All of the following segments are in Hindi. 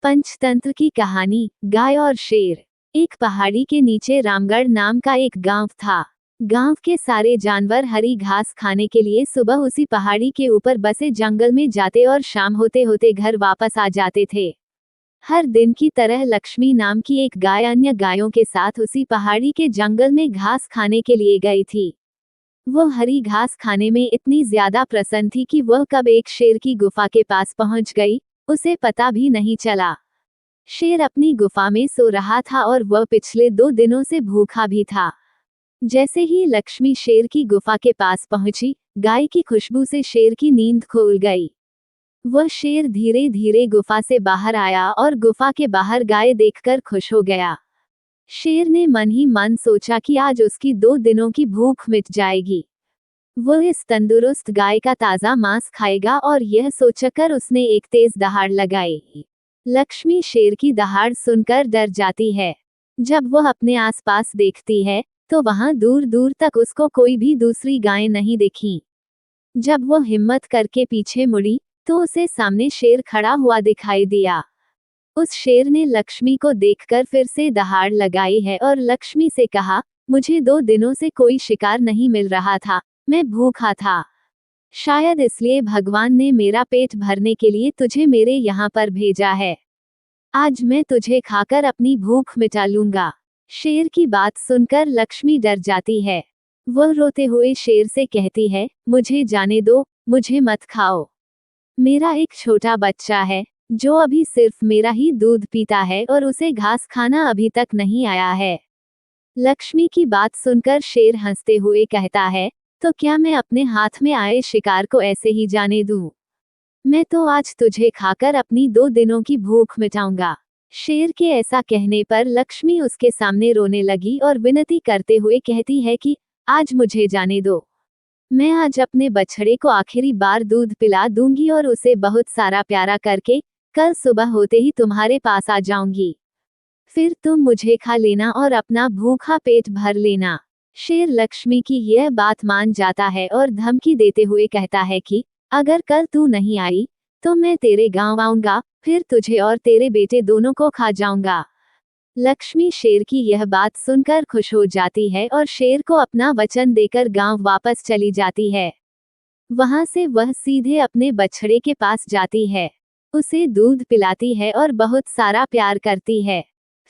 पंचतंत्र की कहानी, गाय और शेर। एक पहाड़ी के नीचे रामगढ़ नाम का एक गांव था। गांव के सारे जानवर हरी घास खाने के लिए सुबह उसी पहाड़ी के ऊपर बसे जंगल में जाते और शाम होते होते घर वापस आ जाते थे। हर दिन की तरह लक्ष्मी नाम की एक गाय अन्य गायों के साथ उसी पहाड़ी के जंगल में घास खाने के लिए गई थी। वो हरी घास खाने में इतनी ज्यादा प्रसन्न थी कि वह कब एक शेर की गुफा के पास पहुंच गई, उसे पता भी नहीं चला। शेर अपनी गुफा में सो रहा था और वह पिछले 2 दिनों से भूखा भी था। जैसे ही लक्ष्मी शेर की गुफा के पास पहुंची, गाय की खुशबू से शेर की नींद खुल गई। वह शेर धीरे धीरे गुफा से बाहर आया और गुफा के बाहर गाय देखकर खुश हो गया। शेर ने मन ही मन सोचा कि आज उसकी 2 दिनों की भूख मिट जाएगी। वह इस तंदुरुस्त गाय का ताजा मांस खाएगा और यह सोचकर उसने एक तेज दहाड़ लगाई। लक्ष्मी शेर की दहाड़ सुनकर डर जाती है। जब वह अपने आसपास देखती है तो वहां दूर दूर तक उसको कोई भी दूसरी गाय नहीं दिखी। जब वह हिम्मत करके पीछे मुड़ी तो उसे सामने शेर खड़ा हुआ दिखाई दिया। उस शेर ने लक्ष्मी को देखकर फिर से दहाड़ लगाई है और लक्ष्मी से कहा, मुझे 2 दिनों से कोई शिकार नहीं मिल रहा था, मैं भूखा था। शायद इसलिए भगवान ने मेरा पेट भरने के लिए तुझे मेरे यहाँ पर भेजा है। आज मैं तुझे खाकर अपनी भूख मिटा लूंगा। शेर की बात सुनकर लक्ष्मी डर जाती है। वह रोते हुए शेर से कहती है, मुझे जाने दो, मुझे मत खाओ। मेरा एक छोटा बच्चा है जो अभी सिर्फ मेरा ही दूध पीता है और उसे घास खाना अभी तक नहीं आया है। लक्ष्मी की बात सुनकर शेर हंसते हुए कहता है, तो क्या मैं अपने हाथ में आए शिकार को ऐसे ही जाने दूं? मैं तो आज तुझे खाकर अपनी 2 दिनों की भूख मिटाऊंगा। शेर के ऐसा कहने पर लक्ष्मी उसके सामने रोने लगी और विनती करते हुए कहती है कि आज मुझे जाने दो। मैं आज अपने बछड़े को आखिरी बार दूध पिला दूंगी और उसे बहुत सारा प्यारा करके कल सुबह होते ही तुम्हारे पास आ जाऊंगी। फिर तुम मुझे खा लेना और अपना भूखा पेट भर लेना। शेर लक्ष्मी की यह बात मान जाता है और धमकी देते हुए कहता है कि अगर कल तू नहीं आई तो मैं तेरे गांव आऊंगा, फिर तुझे और तेरे बेटे दोनों को खा जाऊंगा। लक्ष्मी शेर की यह बात सुनकर खुश हो जाती है और शेर को अपना वचन देकर गांव वापस चली जाती है। वहां से वह सीधे अपने बछड़े के पास जाती है, उसे दूध पिलाती है और बहुत सारा प्यार करती है।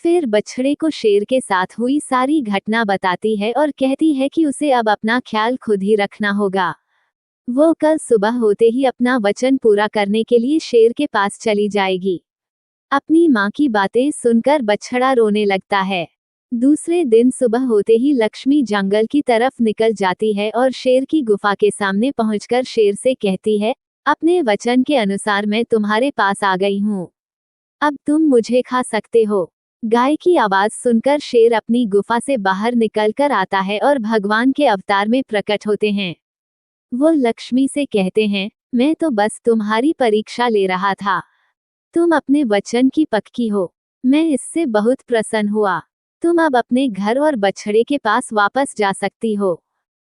फिर बछड़े को शेर के साथ हुई सारी घटना बताती है और कहती है कि उसे अब अपना ख्याल खुद ही रखना होगा। वो कल सुबह होते ही अपना वचन पूरा करने के लिए शेर के पास चली जाएगी। अपनी माँ की बातें सुनकर बछड़ा रोने लगता है। दूसरे दिन सुबह होते ही लक्ष्मी जंगल की तरफ निकल जाती है और शेर की गुफा के सामने पहुंचकर शेर से कहती है, अपने वचन के अनुसार मैं तुम्हारे पास आ गई हूँ। अब तुम मुझे खा सकते हो। गाय की आवाज सुनकर शेर अपनी गुफा से बाहर निकलकर आता है और भगवान के अवतार में प्रकट होते हैं। वो लक्ष्मी से कहते हैं, मैं तो बस तुम्हारी परीक्षा ले रहा था। तुम अपने वचन की पक्की हो, मैं इससे बहुत प्रसन्न हुआ। तुम अब अपने घर और बछड़े के पास वापस जा सकती हो।